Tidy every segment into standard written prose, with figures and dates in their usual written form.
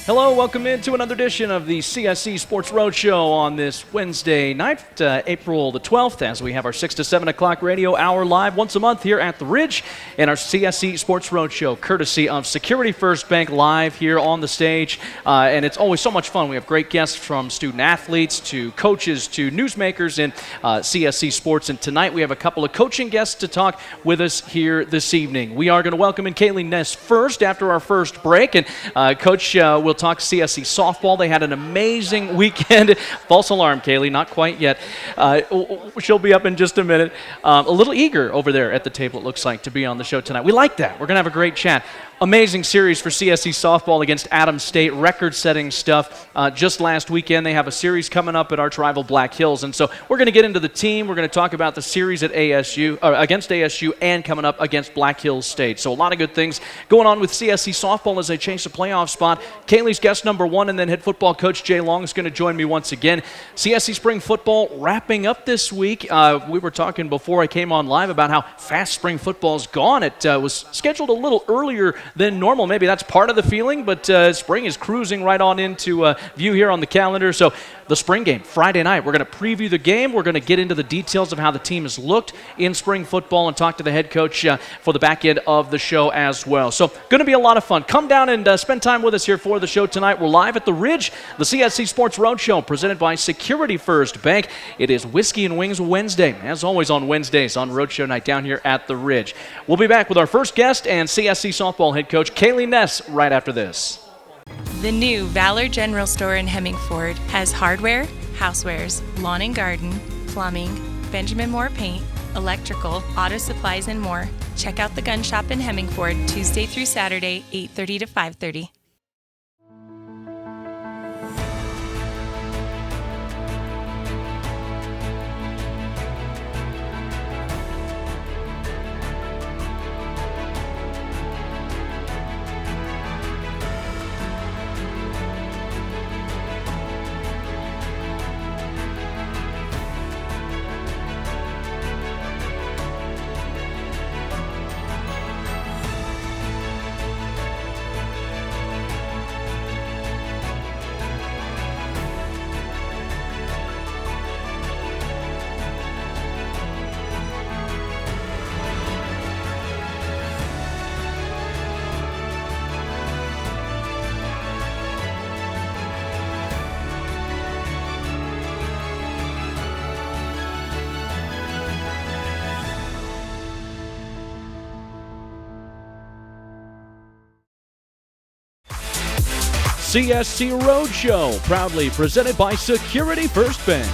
Hello, welcome into another edition of the CSC Sports Road Show on this Wednesday night, April the 12th, as we have our 6 to 7 o'clock radio hour live once a month here at the Ridge, and our CSC Sports Road Show, courtesy of Security First Bank, live here on the stage. And it's always so much fun. We have great guests from student athletes to coaches to newsmakers in CSC Sports. And tonight we have a couple of coaching guests to talk with us here this evening. We are going to welcome in Kaylee Ness first after our first break. And Coach will talk CSC softball. They had an amazing weekend. False alarm, Kaylee, not quite yet. She'll be up in just a minute. A little eager over there at the table, it looks like, to be on the show tonight. We like that. We're going to have a great chat. Amazing series for CSC softball against Adams State, record-setting stuff. Just last weekend, they have a series coming up at arch rival Black Hills, and so we're going to get into the team. We're going to talk about the series at ASU, against ASU, and coming up against Black Hills State. So a lot of good things going on with CSC softball as they change the playoff spot. Kaylee's guest number one, and then head football coach Jay Long is going to join me once again. CSC spring football wrapping up this week. We were talking before I came on live about how fast spring football's gone. It was scheduled a little earlier than normal. Maybe that's part of the feeling, but spring is cruising right on into view here on the calendar. So the spring game, Friday night, we're going to preview the game. We're going to get into the details of how the team has looked in spring football and talk to the head coach for the back end of the show as well. So going to be a lot of fun. Come down and spend time with us here for the show tonight. We're live at the Ridge, the CSC Sports Road Show, presented by Security First Bank. It is Whiskey and Wings Wednesday, as always on Wednesdays on Road Show night down here at the Ridge. We'll be back with our first guest and CSC softball head coach Kaylee Ness right after this. The new Valor General Store in Hemmingford has hardware, housewares, lawn and garden, plumbing, Benjamin Moore paint, electrical, auto supplies, and more. Check out the gun shop in Hemmingford Tuesday through Saturday, 8:30 to 5:30. CSC Road Show, proudly presented by Security First Bank.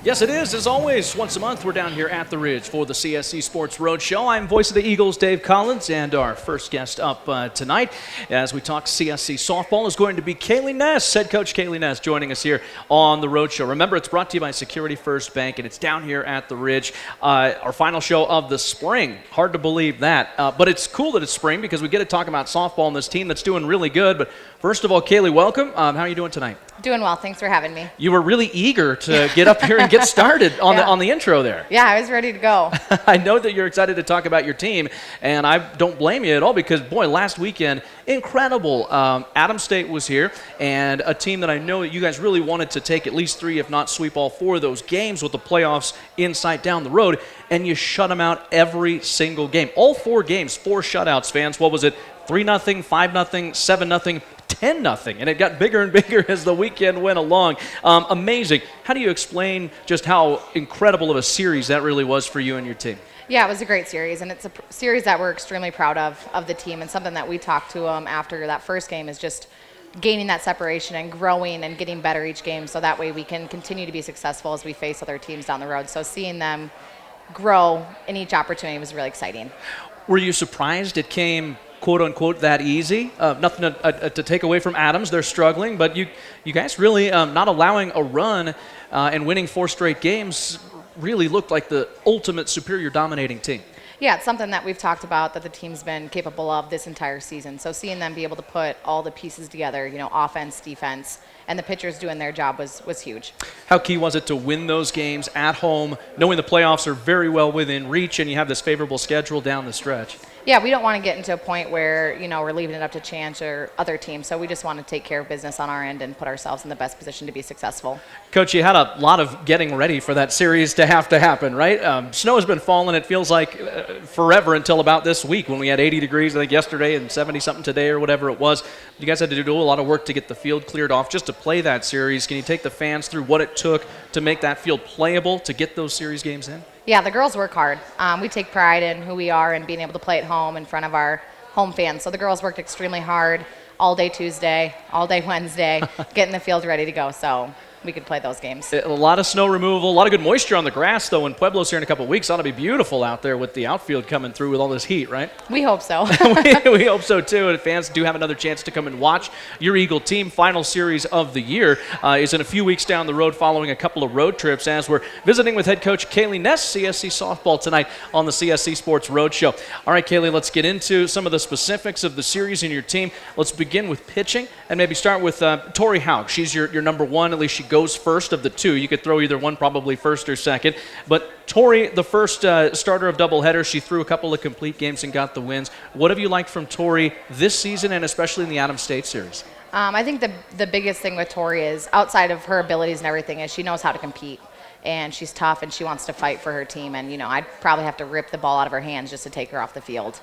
Yes, it is. As always, once a month, we're down here at the Ridge for the CSC Sports Road Show. I'm voice of the Eagles, Dave Collins, and our first guest up tonight as we talk CSC softball is going to be Kaylee Ness, head coach Kaylee Ness, joining us here on the Road Show. Remember, it's brought to you by Security First Bank, and it's down here at the Ridge. Our final show of the spring. Hard to believe that, but it's cool that it's spring because we get to talk about softball and this team that's doing really good. But first of all, Kaylee, welcome. How are you doing tonight? Doing well. Thanks for having me. You were really eager to get up here and get started on the intro there. Yeah, I was ready to go. I know that you're excited to talk about your team, and I don't blame you at all because, boy, last weekend, incredible. Adams State was here, and a team that I know that you guys really wanted to take at least 3, if not sweep all 4 of those games with the playoffs in sight down the road, and you shut them out every single game. All 4 games, 4 shutouts, fans. What was it? 3-0, 5-0, 7-0. 10-0, and it got bigger and bigger as the weekend went along. Amazing. How do you explain just how incredible of a series that really was for you and your team? Yeah, it was a great series, and it's a series that we're extremely proud of the team, and something that we talked to them after that first game is just gaining that separation and growing and getting better each game so that way we can continue to be successful as we face other teams down the road. So seeing them grow in each opportunity was really exciting. Were you surprised it came quote-unquote that easy? Nothing to take away from Adams. They're struggling, but you guys really not allowing a run and winning 4 straight games really looked like the ultimate superior dominating team. Yeah, it's something that we've talked about that the team's been capable of this entire season. So seeing them be able to put all the pieces together, offense, defense, and the pitchers doing their job was huge. How key was it to win those games at home, knowing the playoffs are very well within reach and you have this favorable schedule down the stretch? Yeah, we don't want to get into a point where, we're leaving it up to chance or other teams. So we just want to take care of business on our end and put ourselves in the best position to be successful. Coach, you had a lot of getting ready for that series to happen, right? Snow has been falling, it feels like, forever until about this week when we had 80 degrees, I think, yesterday and 70-something today or whatever it was. You guys had to do a lot of work to get the field cleared off just to play that series. Can you take the fans through what it took to make that field playable to get those series games in? Yeah, the girls work hard. We take pride in who we are and being able to play at home in front of our home fans. So the girls worked extremely hard all day Tuesday, all day Wednesday, getting the field ready to go. So we could play those games. A lot of snow removal, a lot of good moisture on the grass, though. In Pueblo's here in a couple of weeks, ought to be beautiful out there with the outfield coming through with all this heat, right? We hope so. we hope so, too. And fans do have another chance to come and watch your Eagle team. Final series of the year is in a few weeks down the road following a couple of road trips as we're visiting with head coach Kaylee Ness, CSC softball, tonight on the CSC Sports Road Show. All right, Kaylee, let's get into some of the specifics of the series and your team. Let's begin with pitching and maybe start with Tori Haug. She's your number one. At least she goes first of the two. You could throw either one, probably first or second. But Tori, the first starter of doubleheaders, she threw a couple of complete games and got the wins. What have you liked from Tori this season and especially in the Adams State series? I think the biggest thing with Tori is, outside of her abilities and everything, is she knows how to compete. And she's tough and she wants to fight for her team. And, I'd probably have to rip the ball out of her hands just to take her off the field.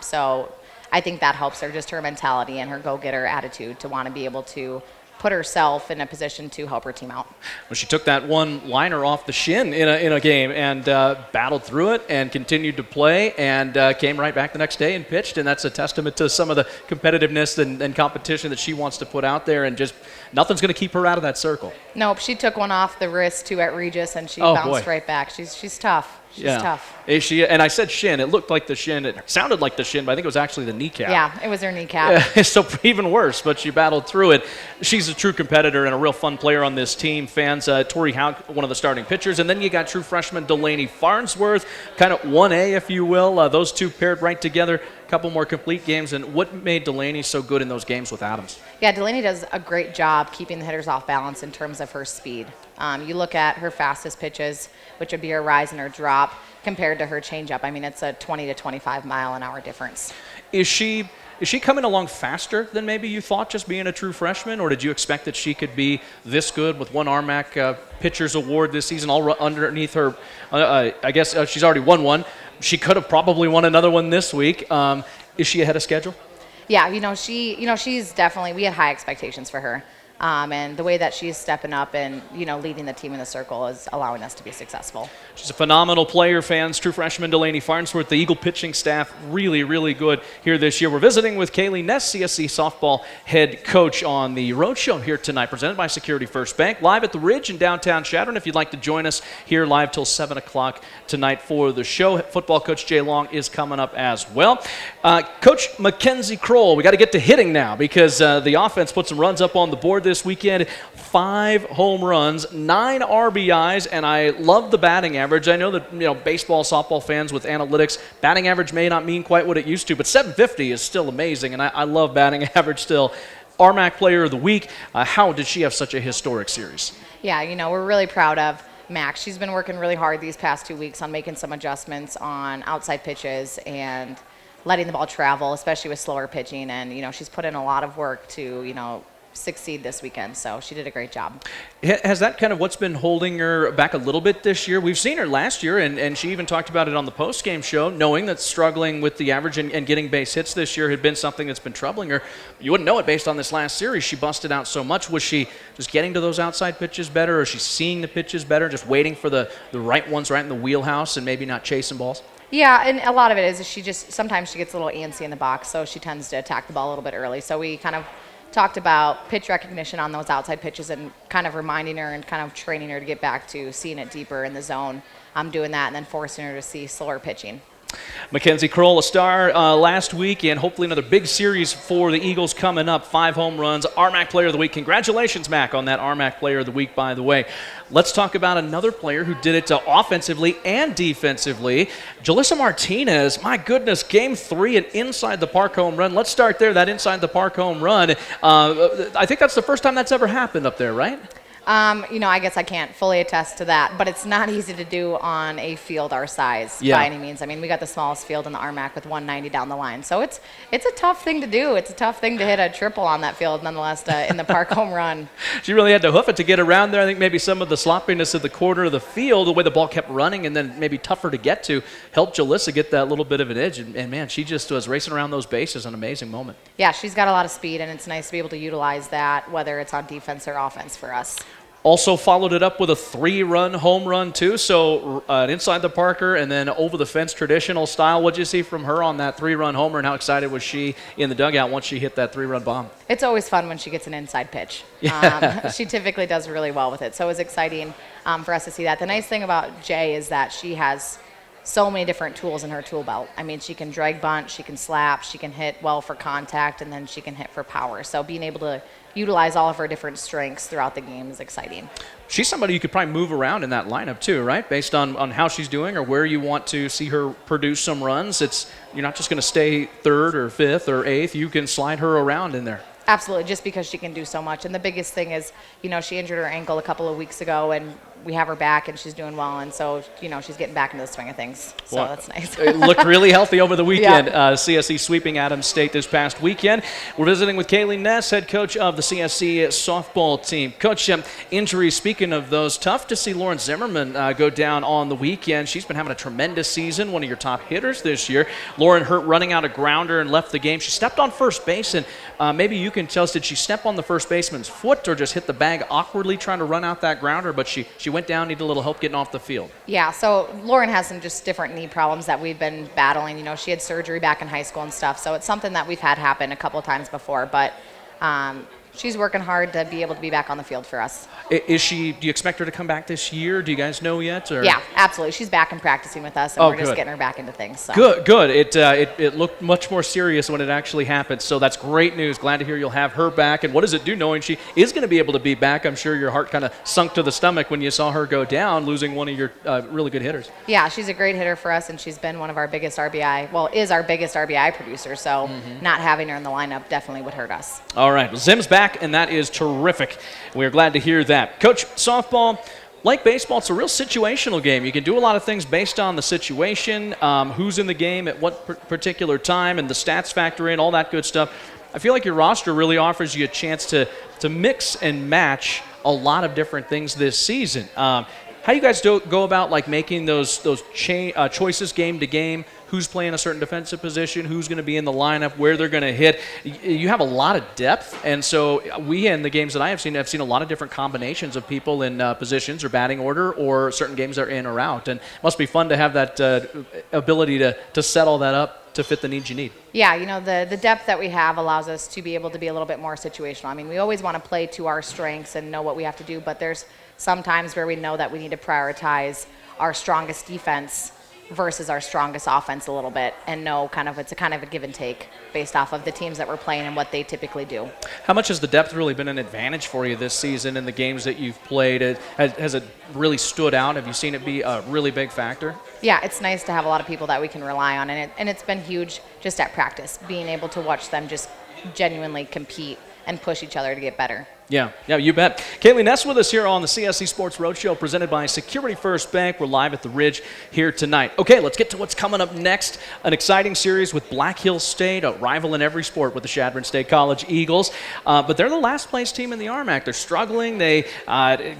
So I think that helps her, just her mentality and her go-getter attitude to want to be able to put herself in a position to help her team out. Well, she took that one liner off the shin in a game and battled through it and continued to play and came right back the next day and pitched, and that's a testament to some of the competitiveness and competition that she wants to put out there, and just nothing's going to keep her out of that circle. Nope, she took one off the wrist too at Regis and she bounced right back. She's tough. She's tough. Is she? And I said shin. It looked like the shin. It sounded like the shin, but I think it was actually the kneecap. Yeah, it was her kneecap. So even worse, but she battled through it. She's a true competitor and a real fun player on this team. Fans, Tori Haug, one of the starting pitchers. And then you got true freshman Delaney Farnsworth, kind of 1A, if you will. Those two paired right together. A couple more complete games. And what made Delaney so good in those games with Adams? Yeah, Delaney does a great job keeping the hitters off balance in terms of her speed. You look at her fastest pitches, which would be her rise and her drop, compared to her changeup. I mean, it's a 20 to 25 mile an hour difference. Is she coming along faster than maybe you thought, just being a true freshman, or did you expect that she could be this good with one RMAC Pitchers Award this season all underneath her? I guess she's already won one. She could have probably won another one this week. Is she ahead of schedule? Yeah, she's definitely, we had high expectations for her. And the way that she's stepping up and, leading the team in the circle is allowing us to be successful. She's a phenomenal player, fans. True freshman Delaney Farnsworth, the Eagle pitching staff, really, really good here this year. We're visiting with Kaylee Ness, CSC softball head coach on the Road Show here tonight, presented by Security First Bank, live at the Ridge in downtown Chadron. If you'd like to join us here live till 7 o'clock tonight for the show, football coach Jay Long is coming up as well. Coach Mackenzie Kroll, we got to get to hitting now because the offense put some runs up on the board this weekend. 5 home runs, 9 RBIs, and I love the batting average. I know that baseball, softball fans with analytics, batting average may not mean quite what it used to, but 750 is still amazing, and I love batting average still. RMAC Player of the Week. How did she have such a historic series? Yeah, we're really proud of Max. She's been working really hard these past 2 weeks on making some adjustments on outside pitches and letting the ball travel, especially with slower pitching, and she's put in a lot of work to succeed this weekend, so she did a great job. Has that kind of what's been holding her back a little bit this year? We've seen her last year, and she even talked about it on the post-game show, knowing that struggling with the average and getting base hits this year had been something that's been troubling her. You wouldn't know it based on this last series. She busted out so much. Was she just getting to those outside pitches better, or is she seeing the pitches better, just waiting for the right ones right in the wheelhouse and maybe not chasing balls? Yeah, and a lot of it is sometimes she gets a little antsy in the box, so she tends to attack the ball a little bit early. So we kind of talked about pitch recognition on those outside pitches and kind of reminding her and kind of training her to get back to seeing it deeper in the zone. I'm doing that and then forcing her to see slower pitching. Mackenzie Kroll, a star last week, and hopefully another big series for the Eagles coming up. 5 home runs, RMAC Player of the Week. Congratulations, Mac, on that RMAC Player of the Week, by the way. Let's talk about another player who did it offensively and defensively. Jalissa Martinez, my goodness, Game 3, an inside-the-park home run. Let's start there, that inside-the-park home run. I think that's the first time that's ever happened up there, right? I guess I can't fully attest to that, but it's not easy to do on a field our size by any means. I mean, we got the smallest field in the RMAC with 190 down the line, so it's a tough thing to do. It's a tough thing to hit a triple on that field, nonetheless, in the park home run. She really had to hoof it to get around there. I think maybe some of the sloppiness of the corner of the field, the way the ball kept running, and then maybe tougher to get to, helped Jalissa get that little bit of an edge. And man, she just was racing around those bases, an amazing moment. Yeah, she's got a lot of speed, and it's nice to be able to utilize that, whether it's on defense or offense for us. Also followed it up with a 3-run home run, too. So an inside-the-parker and then over-the-fence traditional style. What did you see from her on that 3-run homer, and how excited was she in the dugout once she hit that 3-run bomb? It's always fun when she gets an inside pitch. She typically does really well with it, so it was exciting for us to see that. The nice thing about Jay is that she has so many different tools in her tool belt. I mean, she can drag bunt, she can slap, she can hit well for contact, and then she can hit for power. So being able to utilize all of her different strengths throughout the game is exciting. She's somebody you could probably move around in that lineup too, right? Based on how she's doing or where you want to see her produce some runs. You're not just going to stay 3rd or 5th or 8th. You can slide her around in there. Absolutely, just because she can do so much. And the biggest thing is, she injured her ankle a couple of weeks ago, and we have her back, and she's doing well. And so, she's getting back into the swing of things. So that's nice. It looked really healthy over the weekend. Yeah. CSC sweeping Adams State this past weekend. We're visiting with Kaylee Ness, head coach of the CSC softball team. Coach, injuries, speaking of those, tough to see Lauren Zimmerman go down on the weekend. She's been having a tremendous season, one of your top hitters this year. Lauren hurt running out a grounder and left the game. She stepped on first base, and maybe you can tell us, did she step on the first baseman's foot or just hit the bag awkwardly trying to run out that grounder, but she went down, needed a little help getting off the field? Yeah, so Lauren has some just different knee problems that we've been battling. She had surgery back in high school and stuff, so it's something that we've had happen a couple of times before, but she's working hard to be able to be back on the field for us. Do you expect her to come back this year? Do you guys know yet? Or? Yeah, absolutely. She's back and practicing with us, and we're just getting her back into things. So. Good. It looked much more serious when it actually happened, so that's great news. Glad to hear you'll have her back. And what does it do knowing she is going to be able to be back? I'm sure your heart kind of sunk to the stomach when you saw her go down, losing one of your really good hitters. Yeah, she's a great hitter for us, and she's been one of our biggest RBI, is our biggest RBI producer, so not having her in the lineup definitely would hurt us. All right, well, Zim's back, and that is terrific. We're glad to hear that. Coach, softball, like baseball, it's a real situational game. You can do a lot of things based on the situation, who's in the game at what particular time, and the stats factor in, all that good stuff. I feel like your roster really offers you a chance to mix and match a lot of different things this season. How do you guys go about making those choices game to game? Who's playing a certain defensive position, who's going to be in the lineup, where they're going to hit. You have a lot of depth, and so in the games that I have seen a lot of different combinations of people in positions or batting order, or certain games are in or out. And it must be fun to have that ability to set all that up to fit the needs you need. Yeah, the depth that we have allows us to be able to be a little bit more situational. I mean, we always want to play to our strengths and know what we have to do, but there's some times where we know that we need to prioritize our strongest defense versus our strongest offense a little bit, and know it's a kind of a give and take based off of the teams that we're playing and what they typically do. How much has the depth really been an advantage for you this season in the games that you've played? Has it really stood out? Have you seen it be a really big factor? Yeah, it's nice to have a lot of people that we can rely on, and it's been huge just at practice, being able to watch them just genuinely compete and push each other to get better. Yeah, you bet. Kaylee Ness with us here on the CSC Sports Roadshow, presented by Security First Bank. We're live at the Ridge here tonight. Okay, let's get to what's coming up next. An exciting series with Black Hills State, a rival in every sport with the Chadron State College Eagles. But they're the last place team in the RMAC. They're struggling. They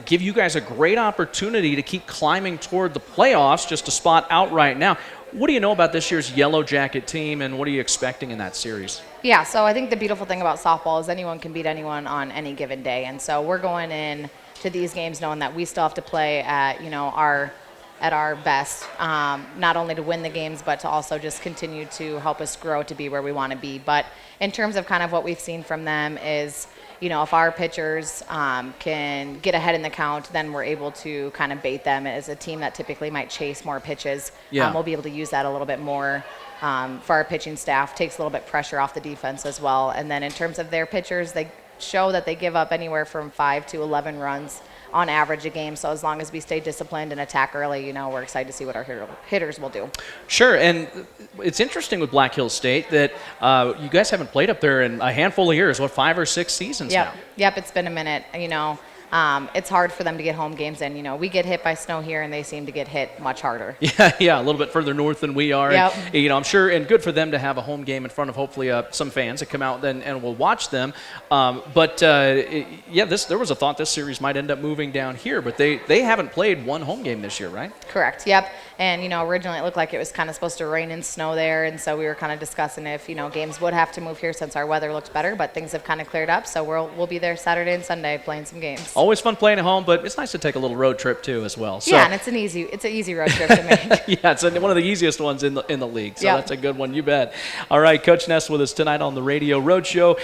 give you guys a great opportunity to keep climbing toward the playoffs, just a spot out right now. What do you know about this year's Yellow Jacket team, and what are you expecting in that series? Yeah, so I think the beautiful thing about softball is anyone can beat anyone on any given day, and so we're going in to these games knowing that we still have to play at our best, not only to win the games but to also just continue to help us grow to be where we want to be. But in terms of kind of what we've seen from them is if our pitchers can get ahead in the count, then we're able to kind of bait them. As a team that typically might chase more pitches, we'll be able to use that a little bit more for our pitching staff. Takes a little bit pressure off the defense as well. And then in terms of their pitchers, they show that they give up anywhere from 5 to 11 runs on average a game. So as long as we stay disciplined and attack early, we're excited to see what our hitters will do. Sure, and it's interesting with Black Hills State that you guys haven't played up there in a handful of years, 5 or 6 seasons now? Yep, it's been a minute. It's hard for them to get home games in. We get hit by snow here, and they seem to get hit much harder. Yeah, a little bit further north than we are. Yep. And, I'm sure, and good for them to have a home game in front of hopefully some fans that come out and will watch them. There was a thought this series might end up moving down here, but they haven't played one home game this year, right? Correct. Yep. And originally it looked like it was kind of supposed to rain and snow there, and so we were kind of discussing if games would have to move here since our weather looked better, but things have kind of cleared up, so we'll be there Saturday and Sunday playing some games. Always fun playing at home, but it's nice to take a little road trip too as well. So, and it's an easy road trip to make. Yeah, it's one of the easiest ones in the league. So Yep. That's a good one, you bet. All right, Coach Ness with us tonight on the Radio Road Show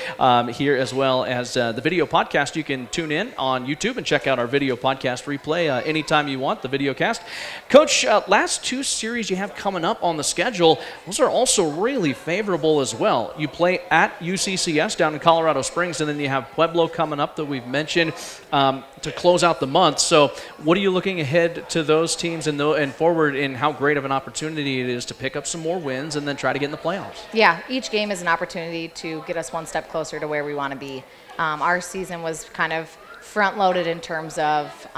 here, as well as the video podcast. You can tune in on YouTube and check out our video podcast replay anytime you want, the video cast. Coach, last 2 series you have coming up on the schedule, those are also really favorable as well. You play at UCCS down in Colorado Springs, and then you have Pueblo coming up that we've mentioned to close out the month. So what are you looking ahead to those teams and forward in how great of an opportunity it is to pick up some more wins and then try to get in the playoffs? Yeah, each game is an opportunity to get us one step closer to where we want to be. Our season was kind of front-loaded in terms of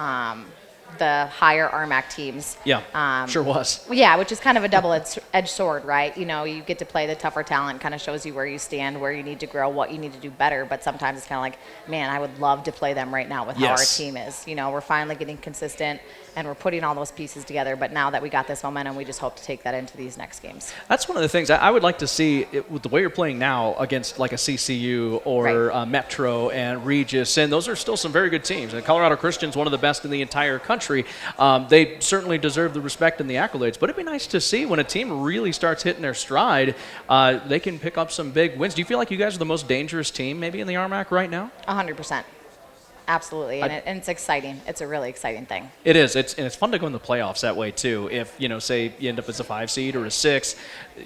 the higher RMAC teams. Yeah, sure was. Yeah, which is kind of a double-edged sword, right? You get to play the tougher talent, kind of shows you where you stand, where you need to grow, what you need to do better. But sometimes it's kind of like, man, I would love to play them right now with how our team is. We're finally getting consistent, and we're putting all those pieces together. But now that we got this momentum, we just hope to take that into these next games. That's one of the things I would like to see with the way you're playing now against like a CCU or Metro and Regis, and those are still some very good teams. And Colorado Christian's one of the best in the entire country. They certainly deserve the respect and the accolades, but it'd be nice to see when a team really starts hitting their stride, they can pick up some big wins. Do you feel like you guys are the most dangerous team maybe in the RMAC right now? 100%. Absolutely, and it's exciting. It's a really exciting thing. It is. It's fun to go in the playoffs that way too. If say you end up as a 5 seed or a 6,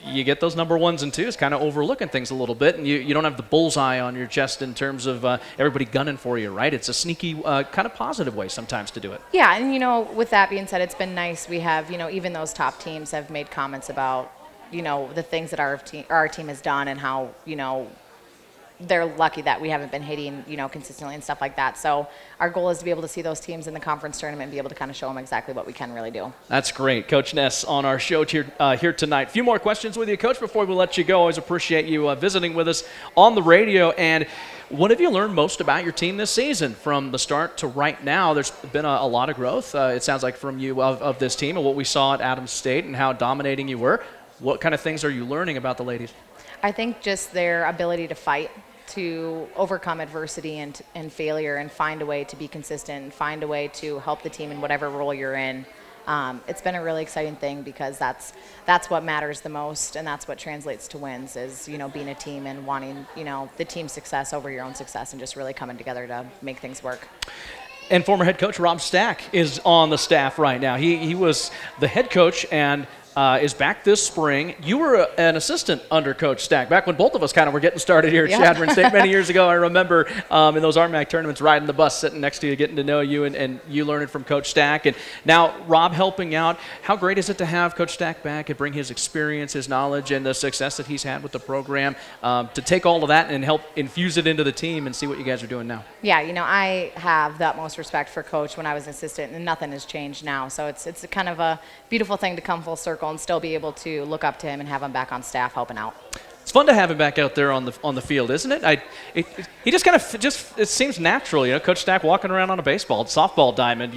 you get those number 1s and 2s kind of overlooking things a little bit, and you don't have the bullseye on your chest in terms of everybody gunning for you, right? It's a sneaky kind of positive way sometimes to do it. Yeah, and with that being said, it's been nice. We have even those top teams have made comments about the things that our team has done and how they're lucky that we haven't been hitting, consistently and stuff like that. So our goal is to be able to see those teams in the conference tournament and be able to kind of show them exactly what we can really do. That's great. Coach Ness on our show here tonight. A few more questions with you, Coach, before we let you go. Always appreciate you visiting with us on the radio. And what have you learned most about your team this season from the start to right now? There's been a lot of growth, it sounds like, from you of this team and what we saw at Adams State and how dominating you were. What kind of things are you learning about the ladies? I think just their ability to fight, to overcome adversity and failure, and find a way to be consistent, and find a way to help the team in whatever role you're in. It's been a really exciting thing because that's what matters the most, and that's what translates to wins is, being a team and wanting, the team's success over your own success and just really coming together to make things work. And former head coach Rob Stack is on the staff right now. He was the head coach and is back this spring. You were an assistant under Coach Stack back when both of us kind of were getting started here at Chadron State many years ago. I remember in those RMAC tournaments riding the bus, sitting next to you, getting to know you, and you learning from Coach Stack. And now Rob helping out. How great is it to have Coach Stack back and bring his experience, his knowledge, and the success that he's had with the program to take all of that and help infuse it into the team and see what you guys are doing now? Yeah, I have the utmost respect for Coach when I was an assistant, and nothing has changed now. So it's kind of a beautiful thing to come full circle and still be able to look up to him and have him back on staff helping out. It's fun to have him back out there on the field, isn't it? He just kind of it seems natural, Coach Stack walking around on a softball diamond,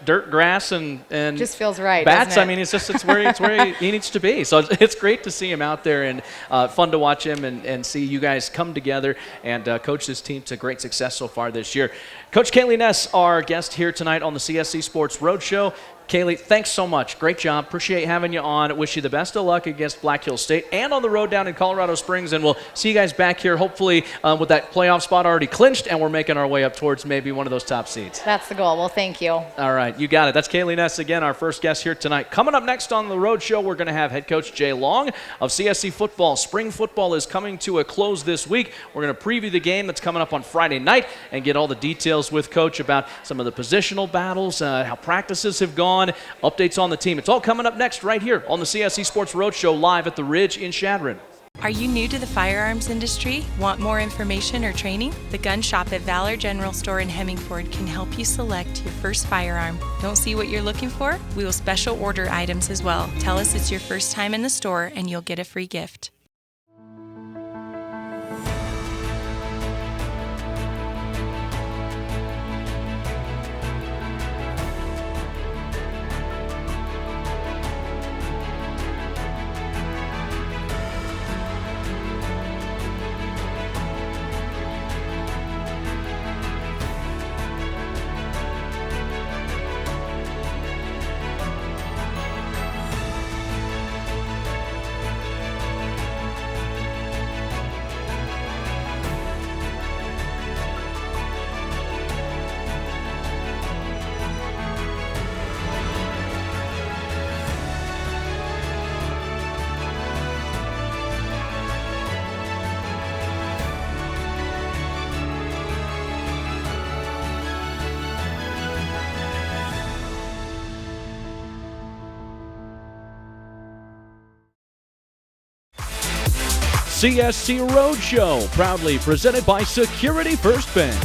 dirt, grass, and just feels right. Bats. Doesn't it? I mean, it's where he needs to be. So it's great to see him out there and fun to watch him and see you guys come together and coach this team to great success so far this year. Coach Kaylee Ness, our guest here tonight on the CSC Sports Road Show. Kaylee, thanks so much. Great job. Appreciate having you on. Wish you the best of luck against Black Hills State and on the road down in Colorado Springs. And we'll see you guys back here, hopefully, with that playoff spot already clinched, and we're making our way up towards maybe one of those top seeds. That's the goal. Well, thank you. All right, you got it. That's Kaylee Ness again, our first guest here tonight. Coming up next on the Road Show, we're going to have head coach Jay Long of CSC football. Spring football is coming to a close this week. We're going to preview the game that's coming up on Friday night and get all the details with Coach about some of the positional battles, how practices have gone, updates on the team. It's all coming up next right here on the CSC Sports Road Show live at the Ridge in Chadron. Are you new to the firearms industry? Want more information or training? The gun shop at Valor General Store in Hemmingford can help you select your first firearm. Don't see what you're looking for? We will special order items as well. Tell us it's your first time in the store and you'll get a free gift. CSC Rd Show, proudly presented by Security First Bank.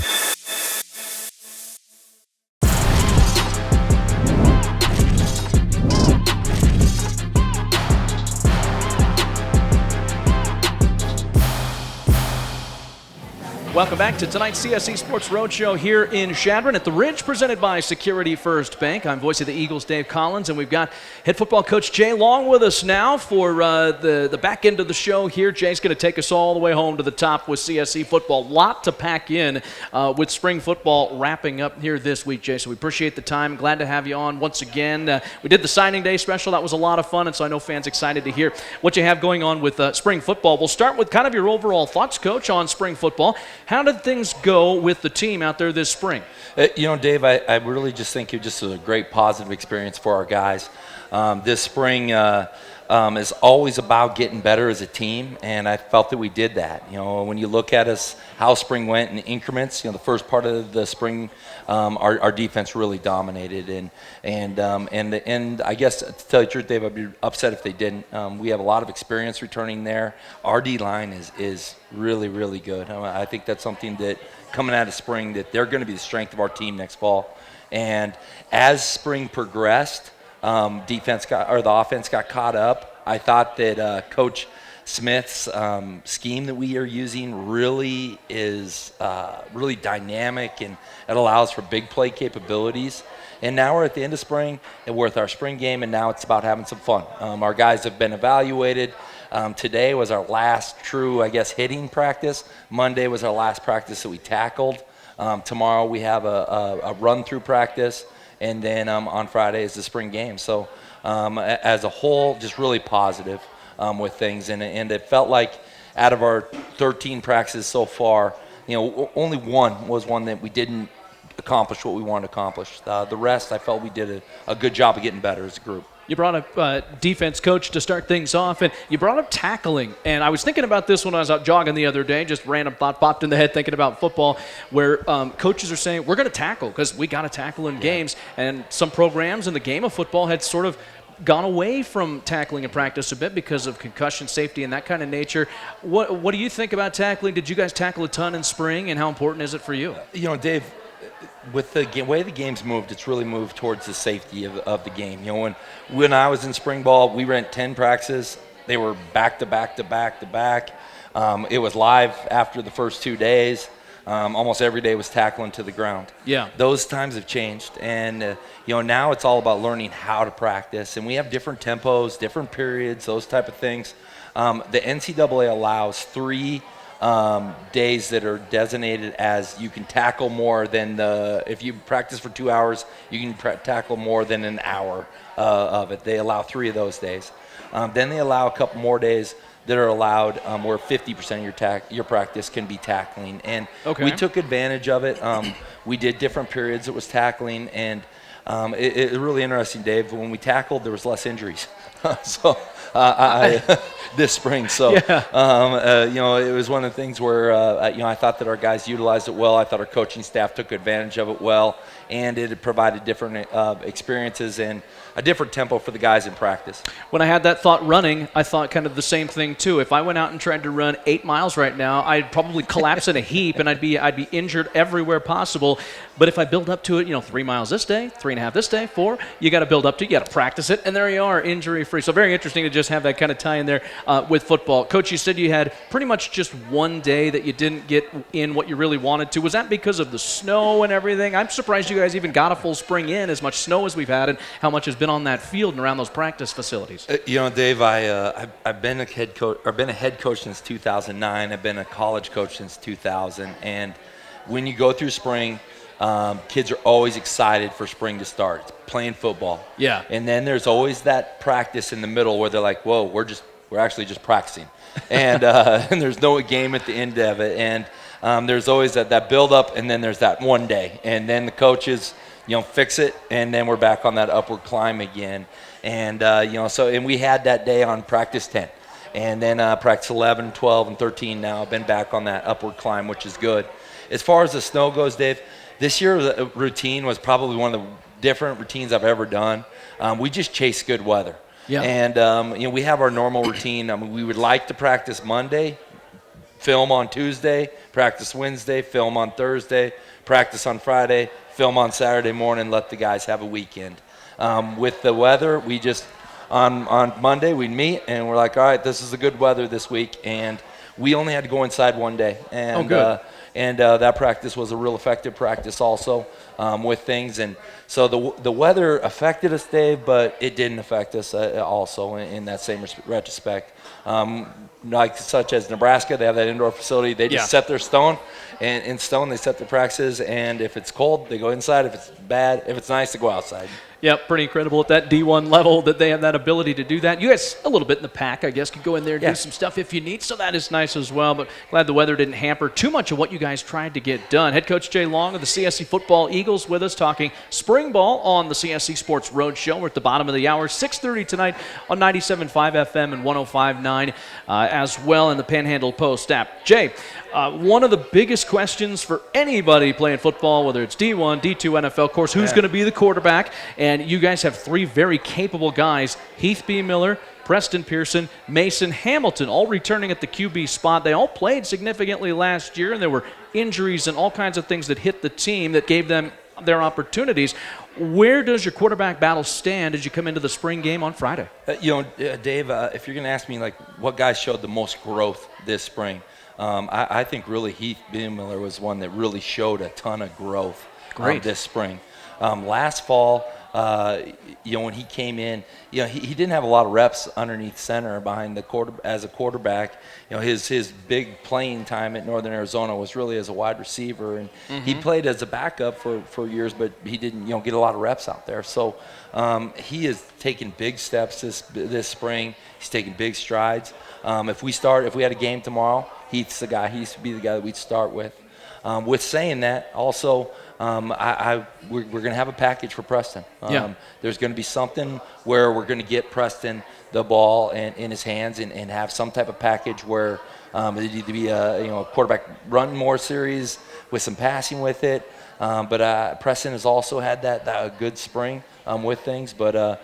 Welcome back to tonight's CSC Sports Roadshow here in Chadron at the Ridge, presented by Security First Bank. I'm voice of the Eagles, Dave Collins, and we've got head football coach Jay Long with us now for the back end of the show here. Jay's going to take us all the way home to the top with CSC football. Lot to pack in with spring football wrapping up here this week, Jay, so we appreciate the time. Glad to have you on once again. We did the signing day special. That was a lot of fun, and so I know fans excited to hear what you have going on with spring football. We'll start with kind of your overall thoughts, Coach, on spring football. How did things go with the team out there this spring? Dave, I really just think it just a great positive experience for our guys. This spring is always about getting better as a team, and I felt that we did that. When you look at us, how spring went in increments, the first part of the spring, our defense really dominated, and I guess to tell you the truth, Dave, I'd be upset if they didn't. We have a lot of experience returning there. Our D-line is really, really good. I think that's something that coming out of spring, that they're going to be the strength of our team next fall. And as spring progressed, the offense got caught up. I thought that Coach Smith's scheme that we are using really is really dynamic, and it allows for big play capabilities. And now we're at the end of spring, and we're with our spring game, and now it's about having some fun. Our guys have been evaluated. Today was our last true, hitting practice. Monday was our last practice that we tackled. Tomorrow we have a run-through practice, and then on Friday is the spring game. So as a whole, just really positive with things. And it felt like out of our 13 practices so far, only one was one that we didn't accomplish what we wanted to accomplish. The rest, I felt we did a good job of getting better as a group. You brought up defense coach to start things off, and you brought up tackling. And I was thinking about this when I was out jogging the other day, just random thought popped in the head thinking about football, where coaches are saying, we're going to tackle because we got to tackle in games. And some programs in the game of football had sort of gone away from tackling in practice a bit because of concussion safety and that kind of nature. What do you think about tackling? Did you guys tackle a ton in spring, and how important is it for you? Dave, with the way the game's moved, it's really moved towards the safety of the game. When I was in spring ball, we ran 10 practices. They were back to back to back to back. It was live after the first 2 days. Almost every day was tackling to the ground. Yeah. Those times have changed, and now it's all about learning how to practice. And we have different tempos, different periods, those type of things. The NCAA allows 3 days that are designated as you can tackle more than if you practice for 2 hours, you can tackle more than an hour of it. They allow 3 of those days. Then they allow a couple more days that are allowed where 50% of your practice can be tackling. And we took advantage of it. We did different periods that was tackling, and it's really interesting, Dave. When we tackled, there was less injuries. So this spring. So, it was one of the things where, I thought that our guys utilized it well. I thought our coaching staff took advantage of it well, and it had provided different experiences and a different tempo for the guys in practice. When I had that thought running, I thought kind of the same thing too. If I went out and tried to run 8 miles right now, I'd probably collapse in a heap, and I'd be injured everywhere possible. But if I build up to it, 3 miles this day, 3.5 this day, 4, you got to build up to it. You got to practice it, and there you are, injury-free. So very interesting to just have that kind of tie in there with football. Coach, you said you had pretty much just one day that you didn't get in what you really wanted to. Was that because of the snow and everything? I'm surprised you guys even got a full spring in, as much snow as we've had, and how much has been on that field and around those practice facilities. Dave, I've been a head coach. I've been a head coach since 2009. I've been a college coach since 2000. And when you go through spring, kids are always excited for spring to start. It's playing football. Yeah. And then there's always that practice in the middle where they're like, "Whoa, we're actually just practicing," and and there's no game at the end of it. And there's always that build up, and then there's that one day, and then the coaches fix it, and then we're back on that upward climb again. And, and we had that day on practice 10. And then practice 11, 12, and 13 now. I've been back on that upward climb, which is good. As far as the snow goes, Dave, this year the routine was probably one of the different routines I've ever done. We just chase good weather. Yeah. And, we have our normal routine. We would like to practice Monday, film on Tuesday, practice Wednesday, film on Thursday, practice on Friday, film on Saturday morning, let the guys have a weekend. With the weather, we just, on Monday, we'd meet, and we're like, all right, this is the good weather this week, and we only had to go inside one day. And, that practice was a real effective practice also with things. And so the weather affected us, Dave, but it didn't affect us also in that same retrospect. Like such as Nebraska, they have that indoor facility. They just set their stone, and in stone they set their practices. And if it's cold, they go inside. If it's bad, if it's nice, they go outside. Yeah, pretty incredible at that D1 level that they have that ability to do that. You guys, a little bit in the pack, I guess, could go in there and do some stuff if you need, so that is nice as well. But glad the weather didn't hamper too much of what you guys tried to get done. Head coach Jay Long of the CSC Football Eagles with us talking spring ball on the CSC Sports Road Show. We're at the bottom of the hour, 6:30 tonight on 97.5 FM and 105.9 as well in the Panhandle Post app. Jay, one of the biggest questions for anybody playing football, whether it's D1, D2, NFL, of course, who's going to be the quarterback? And you guys have 3 very capable guys, Heath B. Miller, Preston Pearson, Mason Hamilton, all returning at the QB spot. They all played significantly last year, and there were injuries and all kinds of things that hit the team that gave them their opportunities. Where does your quarterback battle stand as you come into the spring game on Friday? Dave, if you're going to ask me, like, what guys showed the most growth this spring, I think really Heath B. Miller was one that really showed a ton of growth this spring. Last fall, when he came in, he didn't have a lot of reps underneath center behind the as a quarterback. His big playing time at Northern Arizona was really as a wide receiver, and he played as a backup for years, but he didn't get a lot of reps out there. So he has taken big steps this spring. He's taken big strides. If we had a game tomorrow, Heath's the guy. He used to be the guy that we'd start with. With saying that, also, we're going to have a package for Preston. There's going to be something where we're going to get Preston the ball in his hands and have some type of package where it'd either be a quarterback run more series with some passing with it. But Preston has also had that good spring with things. But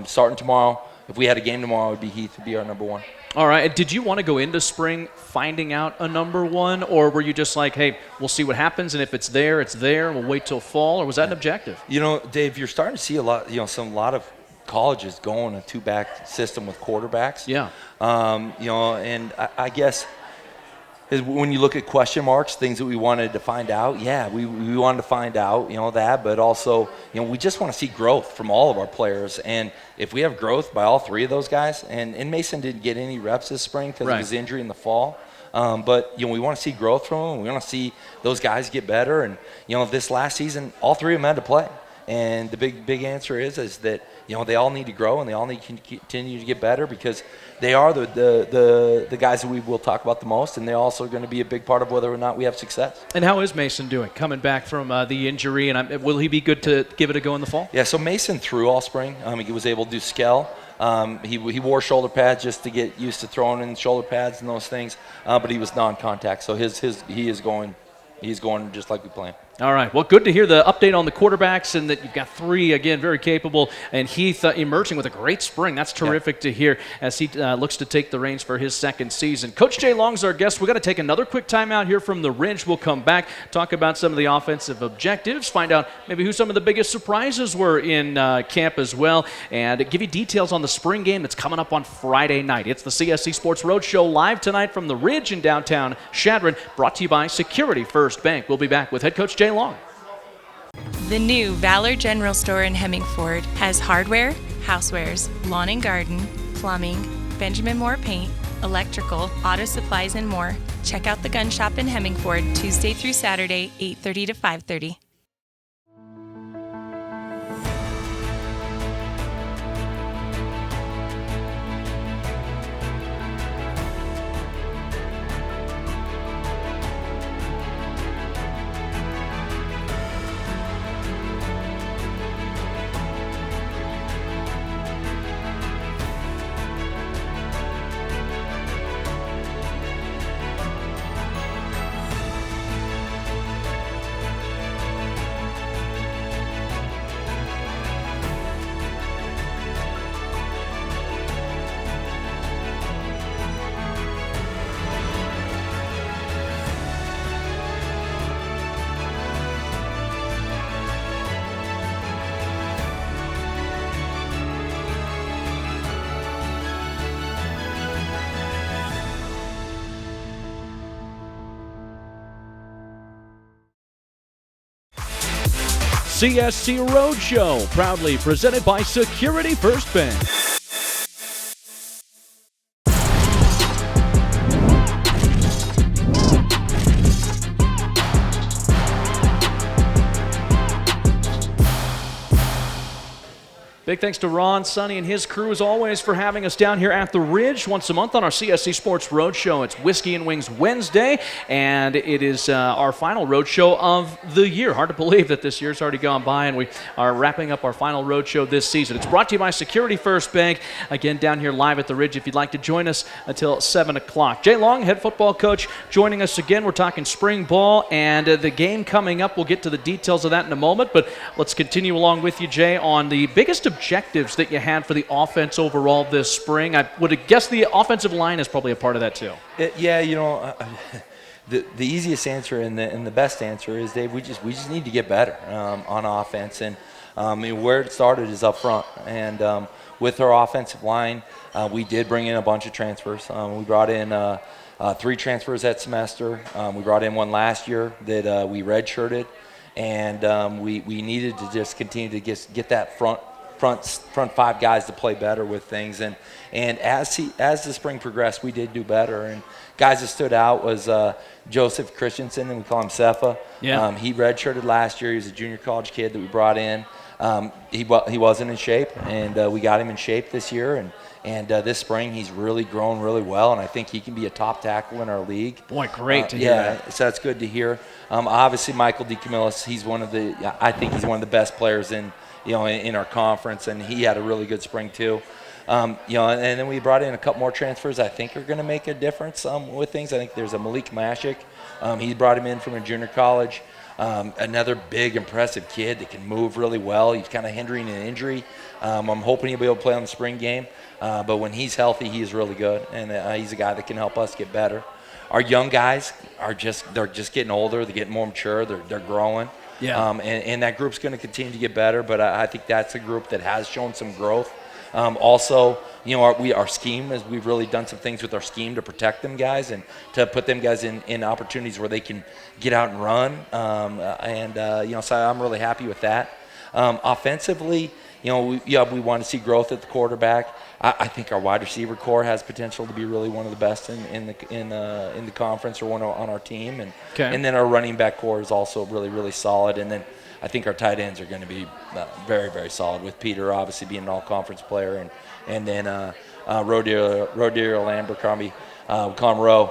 starting tomorrow, if we had a game tomorrow, it would be Heath would be our number 1. All right. And did you want to go into spring finding out a number 1, or were you just like, hey, we'll see what happens, and if it's there, it's there, and we'll wait till fall, or was that an objective? Dave, you're starting to see a lot of colleges going a 2-back system with quarterbacks. Yeah. And I guess when you look at question marks, things that we wanted to find out, we wanted to find out, that, but also, we just want to see growth from all of our players. And if we have growth by all 3 of those guys, and Mason didn't get any reps this spring because of his injury in the fall, But we want to see growth from them. We want to see those guys get better. And this last season, all three of them had to play. And the big answer is that they all need to grow and they all need to continue to get better, because they are the guys that we will talk about the most, and they're also going to be a big part of whether or not we have success. And how is Mason doing, coming back from the injury, and will he be good to give it a go in the fall? Yeah, so Mason threw all spring. He was able to do scale. He wore shoulder pads just to get used to throwing in shoulder pads and those things, but he was non-contact, so he's going just like we planned. All right. Well, good to hear the update on the quarterbacks, and that you've got three, again, very capable, and Heath emerging with a great spring. That's terrific to hear as he looks to take the reins for his second season. Coach Jay Long's our guest. We're going to take another quick timeout here from the Ridge. We'll come back, talk about some of the offensive objectives, find out maybe who some of the biggest surprises were in camp as well, and give you details on the spring game that's coming up on Friday night. It's the CSC Sports Roadshow live tonight from the Ridge in downtown Chadron, brought to you by Security First Bank. We'll be back with head coach Jay Long. The new Valor General Store in Hemmingford has hardware, housewares, lawn and garden, plumbing, Benjamin Moore paint, electrical, auto supplies, and more. Check out the gun shop in Hemmingford Tuesday through Saturday, 8:30 to 5:30. CSC Rd Show, proudly presented by Security First Bank. Big thanks to Ron, Sonny, and his crew, as always, for having us down here at the Ridge once a month on our CSC Sports Roadshow. It's Whiskey and Wings Wednesday, and it is our final roadshow of the year. Hard to believe that this year's already gone by, and we are wrapping up our final roadshow this season. It's brought to you by Security First Bank, again, down here live at the Ridge if you'd like to join us until 7 o'clock. Jay Long, head football coach, joining us again. We're talking spring ball and the game coming up. We'll get to the details of that in a moment, but let's continue along with you, Jay, on the biggest objectives that you had for the offense overall this spring. I would guess the offensive line is probably a part of that too. The easiest answer and the best answer is, Dave, we just need to get better on offense, and where it started is up front. And with our offensive line, we did bring in a bunch of transfers. We brought in 3 transfers that semester. We brought in one last year that we redshirted, and we needed to just continue to get that front 5 guys to play better with things, and as the spring progressed, we did do better. And guys that stood out was Joseph Christensen, and we call him Cepha. Yeah. He redshirted last year. He was a junior college kid that we brought in. He wasn't in shape, and we got him in shape this year, and this spring he's really grown really well, and I think he can be a top tackle in our league. Boy, great to hear that. So that's good to hear. Obviously, Michael DeCamillis, I think he's one of the best players in our conference, and he had a really good spring too. And then we brought in a couple more transfers I think are going to make a difference with things. I think there's a Malik Mashik. He brought him in from a junior college. Another big, impressive kid that can move really well. He's kind of hindering an injury. I'm hoping he'll be able to play on the spring game. But when he's healthy, he is really good, and he's a guy that can help us get better. Our young guys they're just getting older. They're getting more mature. They're growing. Yeah. And that group's going to continue to get better, but I think that's a group that has shown some growth. Also, our scheme is we've really done some things with our scheme to protect them guys and to put them guys in opportunities where they can get out and run. So I'm really happy with that. Offensively, we want to see growth at the quarterback. I think our wide receiver core has potential to be really one of the best in the conference, or one on our team, and then our running back core is also really, really solid. And then I think our tight ends are going to be very, very solid, with Peter obviously being an all-conference player, and then Rodeo Lambercrombie. Conroe,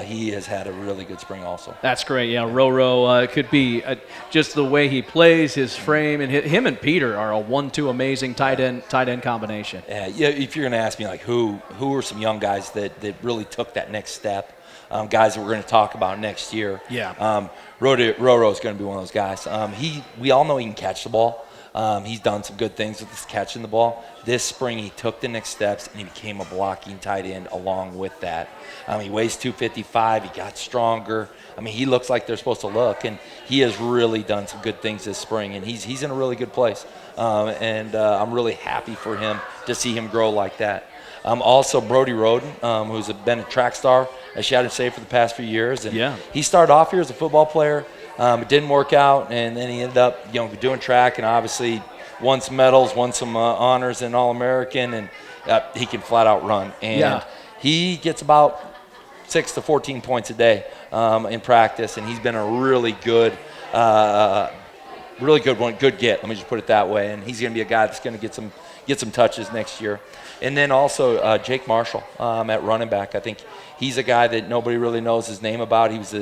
he has had a really good spring also. That's great. Yeah, Roro could be just the way he plays, his frame, and him and Peter are a 1-2 amazing tight end combination. Yeah. If you're going to ask me like who are some young guys that really took that next step, guys that we're going to talk about next year. Yeah. Roro is going to be one of those guys. We all know he can catch the ball. He's done some good things with his catching the ball. This spring, he took the next steps, and he became a blocking tight end along with that. He weighs 255. He got stronger. He looks like they're supposed to look, and he has really done some good things this spring, and he's in a really good place. I'm really happy for him to see him grow like that. Also, Brody Roden, who's been a track star at Shadow State for the past few years. And he started off here as a football player. It didn't work out, and then he ended up doing track, and obviously won some medals, won some honors in All-American, and he can flat out run. And he gets about 6 to 14 points a day in practice, and he's been a really good one, good get. Let me just put it that way. And he's going to be a guy that's going to get some touches next year. And then also Jake Marshall at running back. I think he's a guy that nobody really knows his name about. He was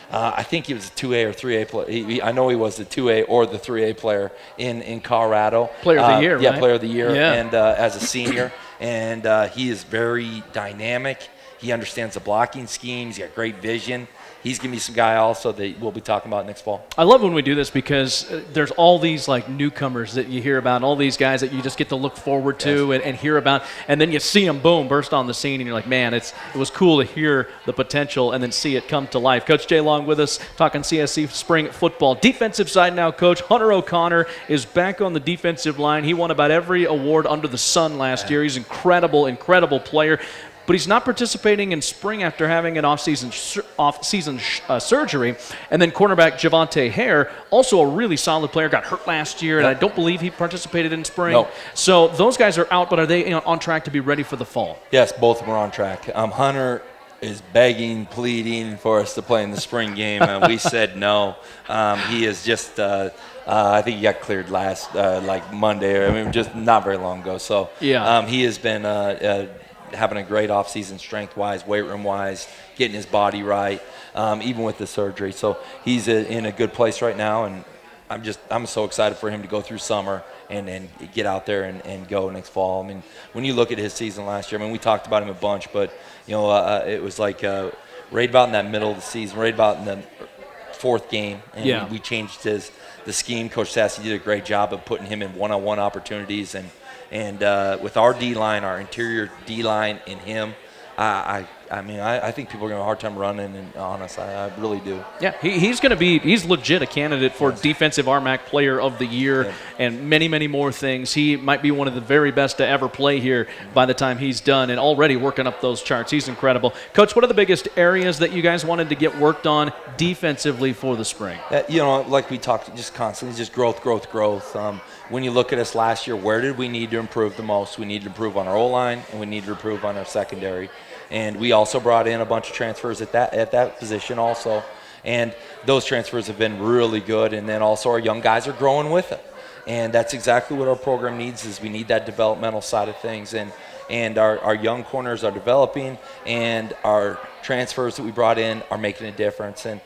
I think he was a 2A or 3A player. I know he was the 2A or the 3A player in Colorado. Player of the year, Yeah, right? Player of the year, Yeah. and as a senior. And he is very dynamic. He understands the blocking scheme. He's got great vision. He's going to be some guy also that we'll be talking about next fall. I love when we do this because there's all these like newcomers that you hear about, all these guys that you just get to look forward to and hear about, and then you see them, boom, burst on the scene, and you're like, man, it was cool to hear the potential and then see it come to life. Coach Jay Long with us talking CSC spring football. Defensive side now, Coach. Hunter O'Connor is back on the defensive line. He won about every award under the sun last year. He's an incredible player. But he's not participating in spring after having an off-season surgery. And then cornerback Javante Hare, also a really solid player, got hurt last year, and I don't believe he participated in spring. No. So those guys are out, but are they on track to be ready for the fall? Yes, both of them are on track. Hunter is begging, pleading for us to play in the spring game, and we said no. He is just I think he got cleared last Monday, just not very long ago. So he has been having a great offseason strength-wise, weight room-wise, getting his body right, even with the surgery. So he's in a good place right now, and I'm so excited for him to go through summer and get out there and go next fall. When you look at his season last year, we talked about him a bunch, but it was like right about in that middle of the season, right about in the fourth game, and we changed the scheme. Coach Sassy did a great job of putting him in one-on-one opportunities, and with our D-line, our interior D-line and him, I think people are going to have a hard time running on us. I really do. Yeah, he's legit a candidate for Defensive RMAC Player of the Year and many, many more things. He might be one of the very best to ever play here by the time he's done, and already working up those charts. He's incredible. Coach, what are the biggest areas that you guys wanted to get worked on defensively for the spring? Like we talked just constantly, just growth. When you look at us last year, where did we need to improve the most? We need to improve on our O-line, and we need to improve on our secondary. And we also brought in a bunch of transfers at that position also. And those transfers have been really good. And then also our young guys are growing with it. And that's exactly what our program needs, is we need that developmental side of things. And our young corners are developing, and our transfers that we brought in are making a difference. And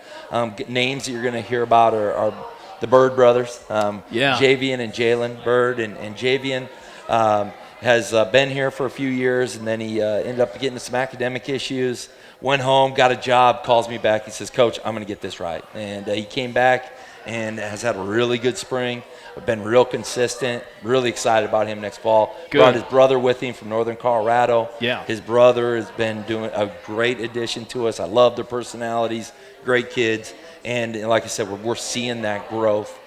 names that you're going to hear about are the Bird brothers, Javian and Jalen Bird. And Javian has been here for a few years, and then he ended up getting some academic issues, went home, got a job, calls me back. He says, Coach, I'm going to get this right. And he came back and has had a really good spring. I've been real consistent, really excited about him next fall. Good. Brought his brother with him from Northern Colorado. Yeah. His brother has been doing a great addition to us. I love their personalities, great kids. And like I said, we're seeing that growth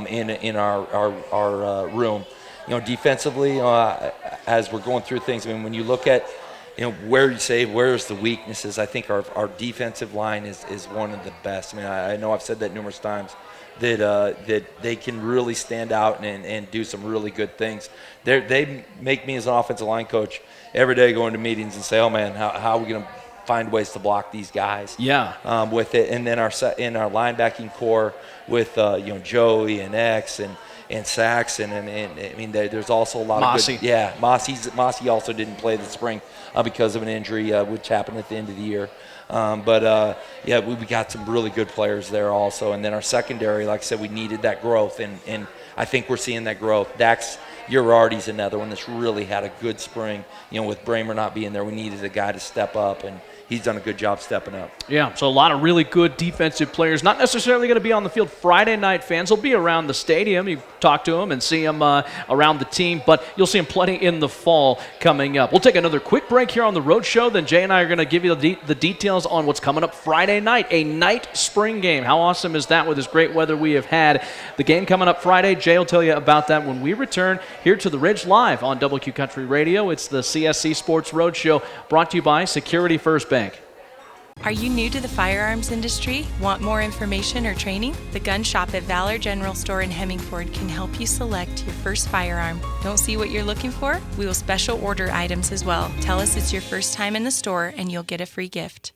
in our room. Defensively, as we're going through things, when you look at where's the weaknesses, I think our defensive line is one of the best. I know I've said that numerous times. that they can really stand out and do some really good things. They make me as an offensive line coach every day going to meetings and say, oh man, how are we going to find ways to block these guys? Yeah. With it, and then in our linebacking core with Joey and X and Saxon and I mean there's also a lot Mossy. of good. Yeah, Mossy also didn't play this spring because of an injury which happened at the end of the year. Yeah, we got some really good players there also. And then our secondary, like I said, we needed that growth, and I think we're seeing that growth. Dax Girardi's another one that's really had a good spring. With Bramer not being there, we needed a guy to step up, and he's done a good job stepping up. Yeah, so a lot of really good defensive players. Not necessarily going to be on the field Friday night. Fans will be around the stadium. You talk to them and see them around the team, but you'll see them plenty in the fall coming up. We'll take another quick break here on the Road Show. Then Jay and I are going to give you the details on what's coming up Friday night, a night spring game. How awesome is that with this great weather we have had? The game coming up Friday, Jay will tell you about that when we return here to the Ridge live on WQ Country Radio. It's the CSC Sports Road Show brought to you by Security First Bank. Are you new to the firearms industry? Want more information or training? The gun shop at Valor General Store in Hemmingford can help you select your first firearm. Don't see what you're looking for? We will special order items as well. Tell us it's your first time in the store and you'll get a free gift.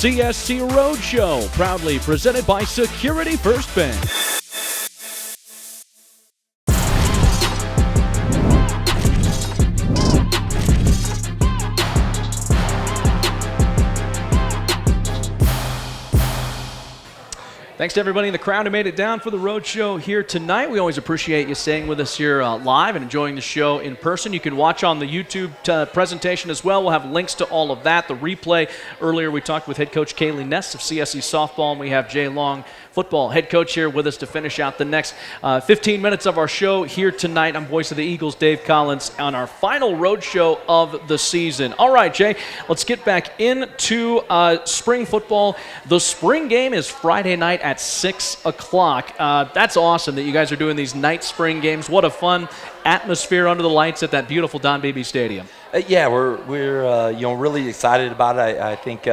CSC Rd Show, proudly presented by Security First Bank. Thanks to everybody in the crowd who made it down for the Road Show here tonight. We always appreciate you staying with us here live and enjoying the show in person. You can watch on the YouTube presentation as well. We'll have links to all of that. The replay, earlier we talked with head coach Kaylee Ness of CSC Softball, and we have Jay Long, football head coach, here with us to finish out the next 15 minutes of our show here tonight. I'm voice of the Eagles, Dave Collins, on our final Road Show of the season. All right, Jay, let's get back into spring football. The spring game is Friday night at 6 o'clock. That's awesome that you guys are doing these night spring games. What a fun atmosphere under the lights at that beautiful Don Beebe Stadium. Yeah, we're really excited about it. I think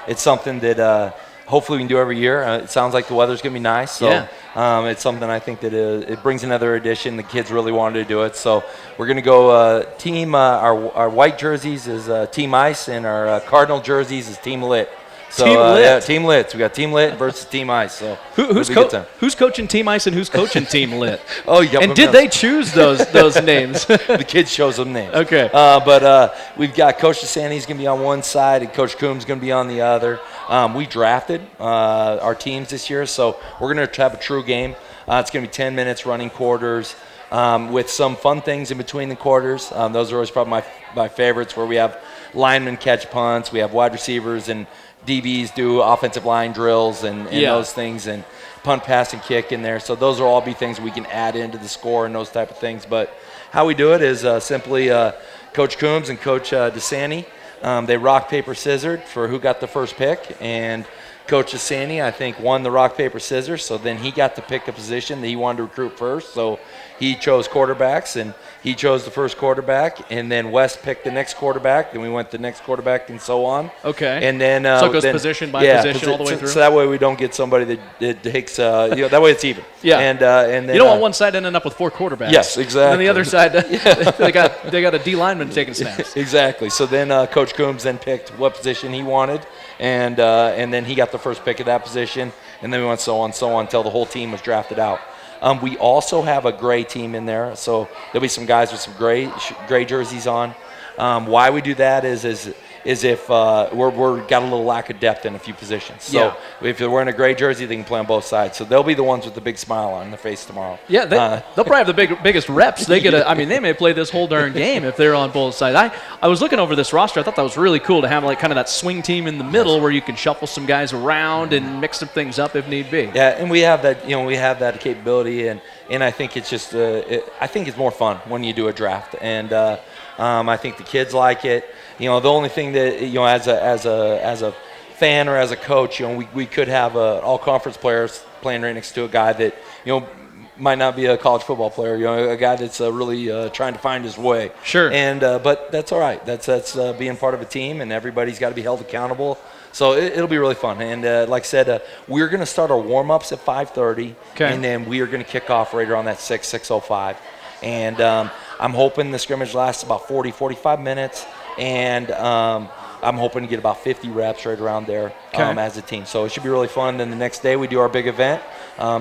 it's something that hopefully we can do every year. It sounds like the weather's going to be nice, so yeah. It's something I think that it brings another addition. The kids really wanted to do it, so we're going to go team. Our white jerseys is Team Ice, and our Cardinal jerseys is Team Lit. So, Team Lit. Yeah, Team Lit. We got Team Lit versus Team Ice. So who's coaching Team Ice and who's coaching Team Lit? Oh, yeah. And did they choose those names? The kids chose them names. Okay. But we've got Coach DeSanti's going to be on one side and Coach Coombs going to be on the other. We drafted our teams this year, so we're going to have a true game. It's going to be 10 minutes running quarters with some fun things in between the quarters. Those are always probably my favorites, where we have linemen catch punts, we have wide receivers and DBs do offensive line drills and those things, and punt, pass, and kick in there. So those will all be things we can add into the score and those type of things. But how we do it is simply Coach Coombs and Coach DeSanti, they rock, paper, scissors for who got the first pick. And Coach DeSanti, I think, won the rock, paper, scissors. So then he got to pick a position that he wanted to recruit first. So he chose quarterbacks, and he chose the first quarterback, and then West picked the next quarterback. Then we went to the next quarterback, and so on. Okay. And then so it goes position by position all the way through. So that way we don't get somebody that takes. That way it's even. Yeah. And then you don't want one side ending up with 4 quarterbacks. Yes, exactly. And the other side, they got a D lineman taking snaps. Exactly. So then Coach Coombs then picked what position he wanted, and then he got the first pick at that position. and then we went so on until the whole team was drafted out. We also have a gray team in there, so there'll be some guys with some gray jerseys on. Why we do that is if we're got a little lack of depth in a few positions. So if they're wearing a gray jersey, they can play on both sides. So they'll be the ones with the big smile on their face tomorrow. Yeah, they'll probably have the biggest reps. They they may play this whole darn game if they're on both sides. I was looking over this roster. I thought that was really cool to have like kind of that swing team in the middle where you can shuffle some guys around and mix some things up if need be. Yeah, and we have that. We have that capability, and I think it's just I think it's more fun when you do a draft, and I think the kids like it. The only thing that as a fan or as a coach, we could have all conference players playing right next to a guy that might not be a college football player. A guy that's really trying to find his way. Sure. And but that's all right. That's being part of a team, and everybody's got to be held accountable. So it'll be really fun. And like I said, we're going to start our warm-ups at 5:30, and then we are going to kick off right around that 6:05. And I'm hoping the scrimmage lasts about 45 minutes. And I'm hoping to get about 50 reps right around there as a team. So it should be really fun. Then the next day we do our big event,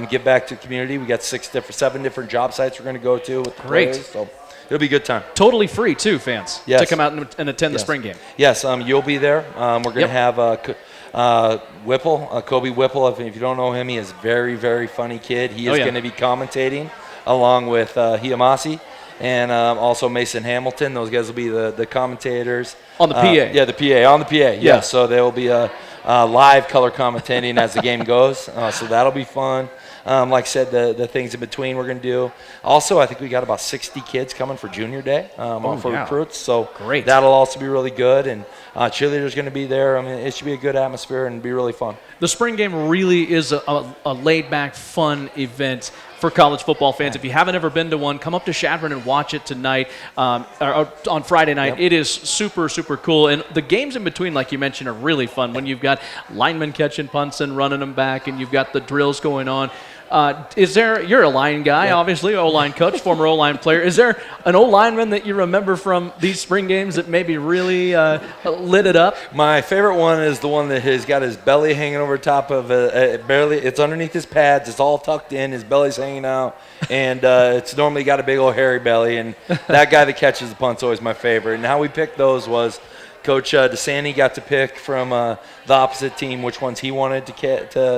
give back to the community. We got 7 different job sites we're going to go to with the players. So it'll be a good time. Totally free too, fans, to come out and attend the spring game. Yes, you'll be there. We're going to have Whipple, Kobe Whipple. If you don't know him, he is a very, very funny kid. He is going to be commentating along with Hiamasi. And also Mason Hamilton. Those guys will be the commentators. On the PA. The PA. On the PA, yeah. So there will be a live color commentating as the game goes. So that'll be fun. Like I said, the things in between we're going to do. Also, I think we got about 60 kids coming for Junior Day for recruits. So great. That'll also be really good. And cheerleaders going to be there. I mean, it should be a good atmosphere and be really fun. The spring game really is a laid-back, fun event for college football fans. If you haven't ever been to one, come up to Chadron and watch it tonight or on Friday night. It is super, super cool. And the games in between, like you mentioned, are really fun when you've got linemen catching punts and running them back and you've got the drills going on. You're a line guy, obviously, O-line coach, former O-line player. Is there an O-lineman that you remember from these spring games that maybe really lit it up? My favorite one is the one that has got his belly hanging over top of it's underneath his pads. It's all tucked in. His belly's hanging out. And it's normally got a big old hairy belly. And that guy that catches the punt's always my favorite. And how we picked those was Coach DeSanti got to pick from the opposite team which ones he wanted to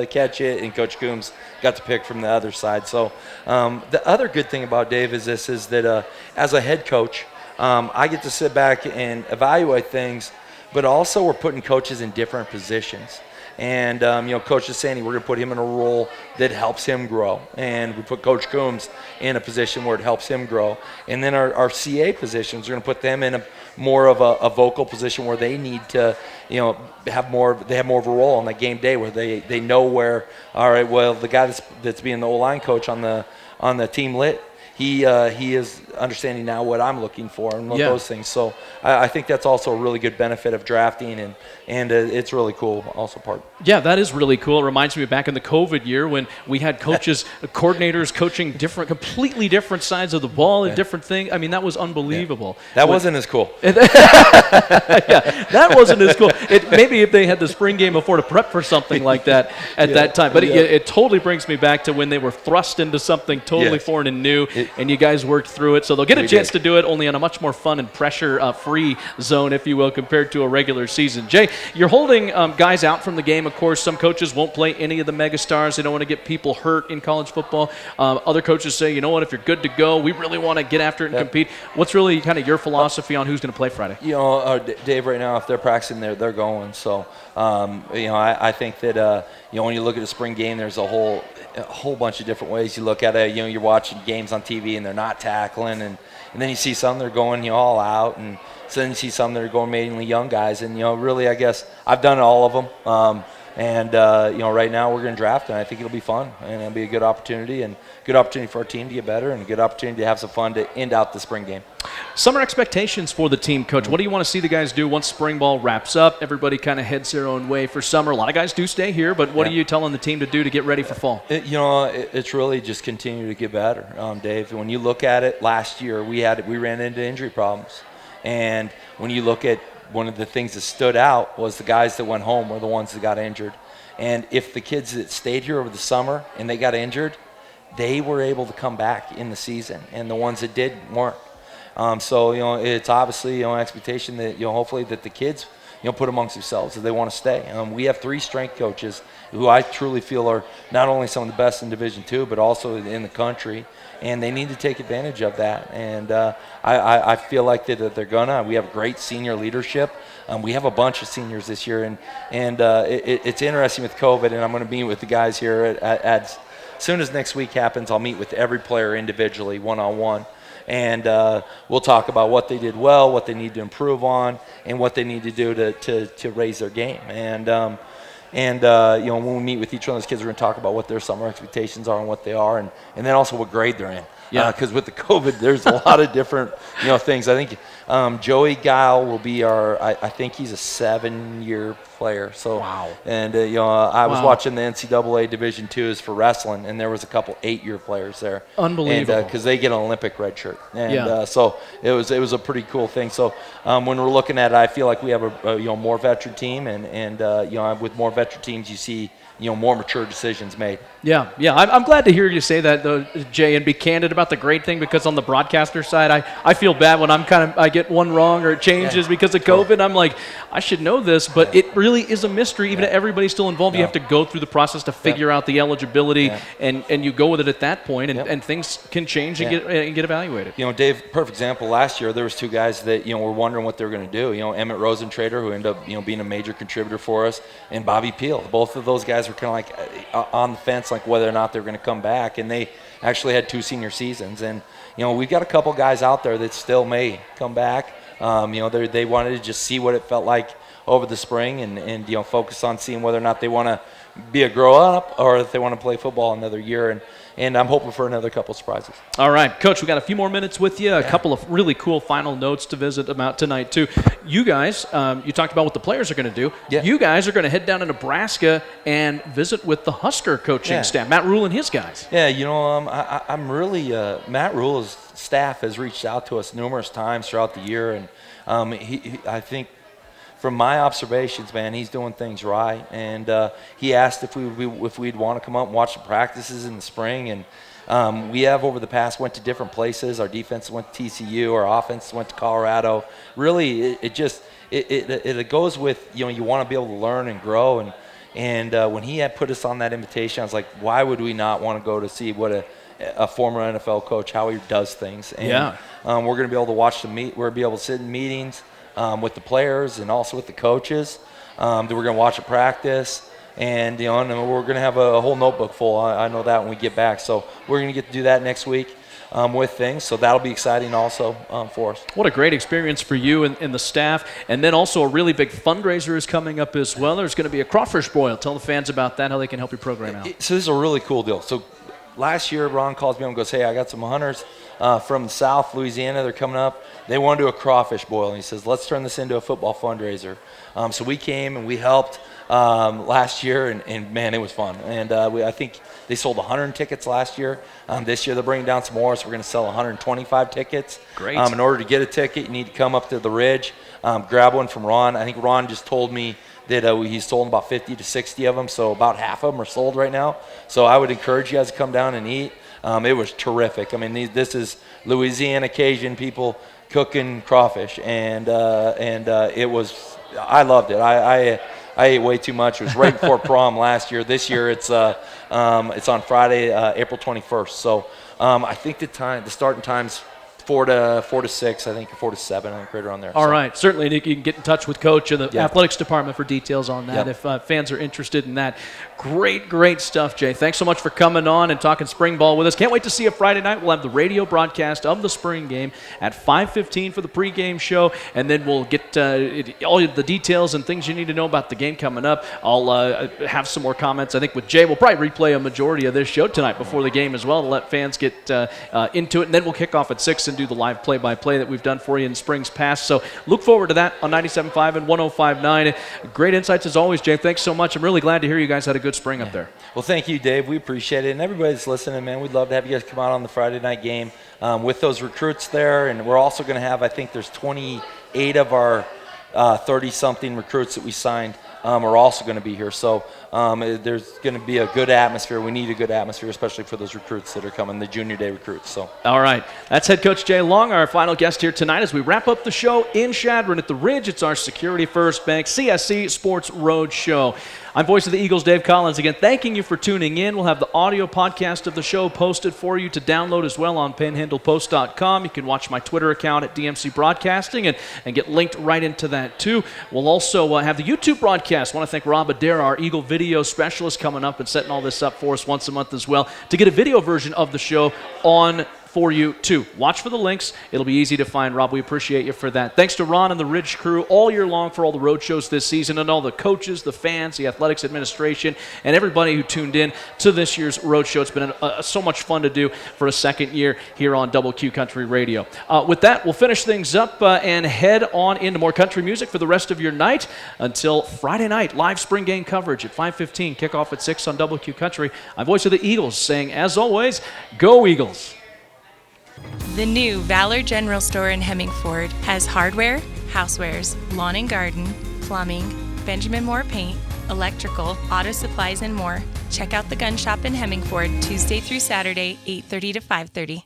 catch it, and Coach Coombs got to pick from the other side. So the other good thing about Dave is that as a head coach, I get to sit back and evaluate things, but also we're putting coaches in different positions. And, Coach DeSanti, we're going to put him in a role that helps him grow. And we put Coach Coombs in a position where it helps him grow. And then our CA positions, we're going to put them in more of a vocal position where they need to, have more of a role on that game day where they know where, all right, well, the guy that's being the O-line coach on the team lit, he is understanding now what I'm looking for and those things. So I think that's also a really good benefit of drafting, and it's really cool also part. Yeah, that is really cool. It reminds me of back in the COVID year when we had coaches, coordinators coaching completely different sides of the ball and different things. I mean, that was unbelievable. That wasn't as cool. That wasn't as cool. Maybe if they had the spring game before to prep for something like that at that time. But it totally brings me back to when they were thrust into something totally foreign and new. And you guys worked through it. So they'll get a chance to do it only on a much more fun and pressure-free zone, if you will, compared to a regular season. Jay, you're holding guys out from the game, of course. Some coaches won't play any of the megastars. They don't want to get people hurt in college football. Other coaches say, you know what, if you're good to go, we really want to get after it and compete. What's really kind of your philosophy on who's going to play Friday? Dave, right now, if they're practicing, they're going. So, I think that, when you look at a spring game, there's a whole bunch of different ways you look at it. You're watching games on TV and they're not tackling, and then you see some that are going all out, and so then you see some that are going mainly young guys. And really, I guess I've done all of them. Right now we're going to draft, and I think it'll be fun, and it'll be a good opportunity for our team to get better, and a good opportunity to have some fun to end out the spring game. Summer expectations for the team, Coach. What do you want to see the guys do once spring ball wraps up? Everybody kind of heads their own way for summer. A lot of guys do stay here, but what are you telling the team to do to get ready for fall? It's really just continue to get better, Dave. When you look at it, last year we ran into injury problems, and when you look at one of the things that stood out was the guys that went home were the ones that got injured. And if the kids that stayed here over the summer and they got injured, they were able to come back in the season, and the ones that did weren't. So, it's obviously, expectation that, hopefully that the kids, put amongst themselves if they want to stay. We have 3 strength coaches who I truly feel are not only some of the best in Division II, but also in the country, and they need to take advantage of that. And I feel like that they're gonna. We have great senior leadership. We have a bunch of seniors this year, and it's interesting with COVID, and I'm going to be with the guys here as soon as next week happens. I'll meet with every player individually, one-on-one. And we'll talk about what they did well, what they need to improve on, and what they need to do to raise their game. And when we meet with each one of those kids, we're going to talk about what their summer expectations are and what they are, and then also what grade they're in. Yeah. Because with the COVID, there's a lot of different things. I think Joey Guile will be I think he's a 7-year player. So, wow. And I was watching the NCAA Division IIs for wrestling, and there was a couple 8-year players there. Unbelievable. Because they get an Olympic red shirt. And yeah. So it was a pretty cool thing. So when we're looking at it, I feel like we have a more veteran team, and with more veteran teams, you see more mature decisions made. Yeah. I'm glad to hear you say that, though, Jay, and be candid about the grade thing, because on the broadcaster side, I feel bad when I get one wrong or it changes because of COVID. I'm like, I should know this, but it really is a mystery. Even if everybody's still involved, you have to go through the process to figure out the eligibility, and you go with it at that point, and things can change and get evaluated. Dave, perfect example. Last year, there was 2 guys that were wondering what they were going to do. Emmett Rosentrader, who ended up being a major contributor for us, and Bobby Peel. Both of those guys were kind of like on the fence, like whether or not they're going to come back, and they actually had 2 senior seasons. And we've got a couple guys out there that still may come back. They wanted to just see what it felt like over the spring, and focus on seeing whether or not they want to be a grow up or if they want to play football another year. And I'm hoping for another couple surprises. All right, Coach, we got a few more minutes with you. A couple of really cool final notes to visit about tonight, too. You guys, you talked about what the players are going to do. Yeah. You guys are going to head down to Nebraska and visit with the Husker coaching staff, Matt Rule and his guys. Yeah, I'm really Matt Rule's staff has reached out to us numerous times throughout the year, and I think, from my observations, man, he's doing things right. And he asked if we'd want to come up and watch the practices in the spring. And we have, over the past, went to different places. Our defense went to TCU. Our offense went to Colorado. Really, it goes with, you want to be able to learn and grow. And when he had put us on that invitation, I was like, why would we not want to go to see what a former NFL coach, how he does things? And we're going to be able to watch we're going to be able to sit in meetings with the players and also with the coaches. We're going to watch a practice, and and we're going to have a whole notebook full. I know that when we get back. So we're going to get to do that next week with things. So that'll be exciting also for us. What a great experience for you and the staff. And then also a really big fundraiser is coming up as well. There's going to be a crawfish boil. Tell the fans about that, how they can help your program out. So this is a really cool deal. So last year, Ron calls me up and goes, hey, I got some hunters from South Louisiana. They're coming up. They want to do a crawfish boil. And he says, let's turn this into a football fundraiser. So we came and we helped last year, and man, it was fun. And I think they sold 100 tickets last year. This year they're bringing down some more, so we're going to sell 125 tickets. Great. In order to get a ticket, you need to come up to the Ridge, grab one from Ron. I think Ron just told me that he's sold about 50 to 60 of them, so about half of them are sold right now. So I would encourage you guys to come down and eat. It was terrific. I mean, this is Louisiana Cajun people cooking crawfish, and it was. I loved it. I ate way too much. It was right before prom last year. This year it's on Friday, April 21st. So I think the starting time's 4 to 6, I think, or 4 to 7, I think, right around there. All right. Certainly, you can get in touch with Coach and the athletics department for details on that if fans are interested in that. Great stuff, Jay. Thanks so much for coming on and talking spring ball with us. Can't wait to see you Friday night. We'll have the radio broadcast of the spring game at 5:15 for the pregame show, and then we'll get all the details and things you need to know about the game coming up. I'll have some more comments, I think, with Jay. We'll probably replay a majority of this show tonight before the game as well to let fans get into it, and then we'll kick off at 6 and do the live play-by-play that we've done for you in springs past. So look forward to that on 97.5 and 105.9. Great insights as always, Jay. Thanks so much. I'm really glad to hear you guys had a good spring up there. Well, thank you, Dave. We appreciate it. And everybody that's listening, man, we'd love to have you guys come out on the Friday night game with those recruits there. And we're also going to have, I think there's 28 of our 30-something recruits that we signed are also going to be here. So there's going to be a good atmosphere. We need a good atmosphere, especially for those recruits that are coming, the junior day recruits. So. All right. That's head coach Jay Long, our final guest here tonight as we wrap up the show in Chadron at the Ridge. It's our Security First Bank CSC Sports Road Show. I'm voice of the Eagles, Dave Collins. Again, thanking you for tuning in. We'll have the audio podcast of the show posted for you to download as well on panhandlepost.com. You can watch my Twitter account at DMC Broadcasting and get linked right into that too. We'll also have the YouTube broadcast. I want to thank Rob Adair, our Eagle video specialist, coming up and setting all this up for us once a month as well to get a video version of the show on for you too. Watch for the links. It'll be easy to find. Rob, we appreciate you for that. Thanks to Ron and the Ridge crew all year long for all the road shows this season, and all the coaches, the fans, the athletics administration, and everybody who tuned in to this year's road show. It's been so much fun to do for a second year here on Double Q Country Radio. With that, we'll finish things up and head on into more country music for the rest of your night until Friday night. Live spring game coverage at 5:15, kickoff at 6 on Double Q Country. I'm voice of the Eagles saying, as always, go Eagles. The new Valor General Store in Hemmingford has hardware, housewares, lawn and garden, plumbing, Benjamin Moore paint, electrical, auto supplies, and more. Check out the gun shop in Hemmingford Tuesday through Saturday, 8:30 to 5:30.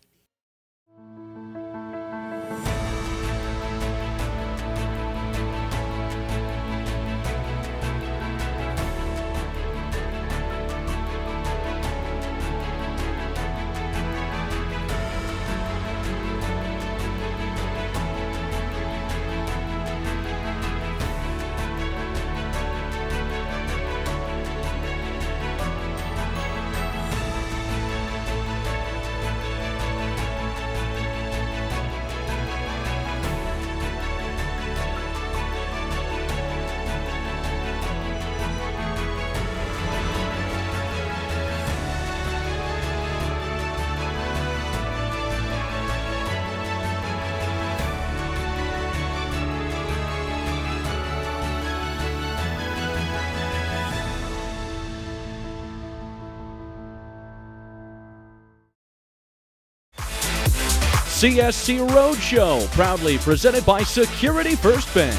CSC Road Show, proudly presented by Security First Bank.